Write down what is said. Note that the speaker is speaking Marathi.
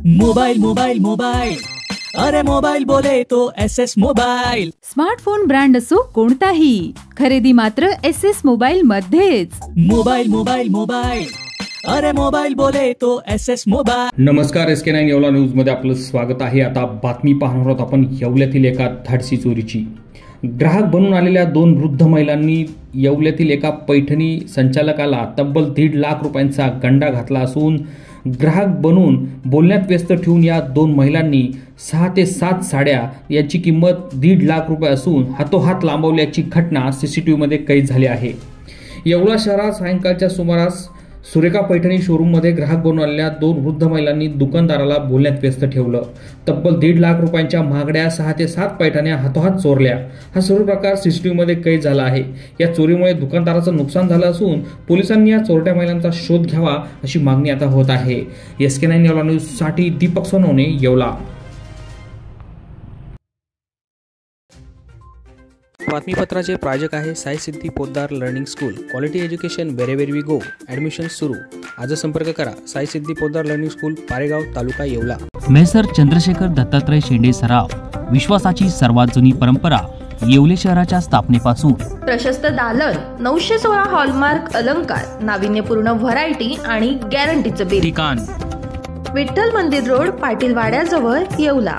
मोबाइल मोबाइल मोबाइल, अरे मोबाइल बोले तो SS मोबाइल। स्मार्टफोन ब्रँड असो कोणताही, खरेदी मात्र SS मोबाइल मध्येच। मोबाइल मोबाइल मोबाइल, अरे मोबाइल बोले तो SS मोबाइल। नमस्कार, SK9 येवला न्यूज मध्ये आपलं स्वागत आहे। आता बातमी पाहणार आहोत आपण येवल्यातील एका धाडसी चोरीची। ग्राहक बनून आलेल्या दोन वृद्ध महिलांनी येवल्यातील एका पैठणी संचालकाला तब्बल 1.5 लाख रुपयांचा गंडा घातला असून ग्राहक बनून बोलण्यात व्यस्त ठेवून या दोन महिलांनी 6 ते 7 साड्या याची किंमत 1.5 लाख रुपये असून हातोहात लांबवल्याची घटना सीसीटीव्ही मध्ये कैद झाली आहे। येवला शहरात सायंकाळच्या सुमारास सुरेखा पैठणी शोरूम मध्ये ग्राहक बनून आलेल्या दोन वृद्ध महिलांनी दुकानदाराला बोलण्यात व्यस्त ठेवलं। तब्बल 1.5 लाख रुपयांच्या महागड्या 6 ते 7 पैठण्या हातोहात चोरल्या। हा सर्व प्रकार सीसीटीव्ही मध्ये कैद झाला आहे। या चोरीमुळे दुकानदाराचं नुकसान झालं असून पोलिसांनी या चोरट्या महिलांचा शोध घ्यावा अशी मागणी आता होत आहे। SK9 येवला न्यूज साठी दीपक सोनवणे, येवला। बातमीपत्राचे प्रायोजक आहे Sai Siddhi Podar learning school. Quality education wherever we go. Admission सुरू। आज संपर्क करा Sai Siddhi Podar learning school, Paregaon, taluka Yeola. Messrs Chandrashekhar Dattatray Shende Saraf, विश्वासाची सर्वात जुनी परंपरा। येवले शहराच्या स्थापनेपासून प्रशस्त दालन, 916 हॉलमार्क अलंकार, नाविन्यपूर्ण व्हरायटी आणि गॅरंटीचं बिल। ठिकाण विठ्ठल मंदिर रोड, पाटील वाड्याजवळ, येवला।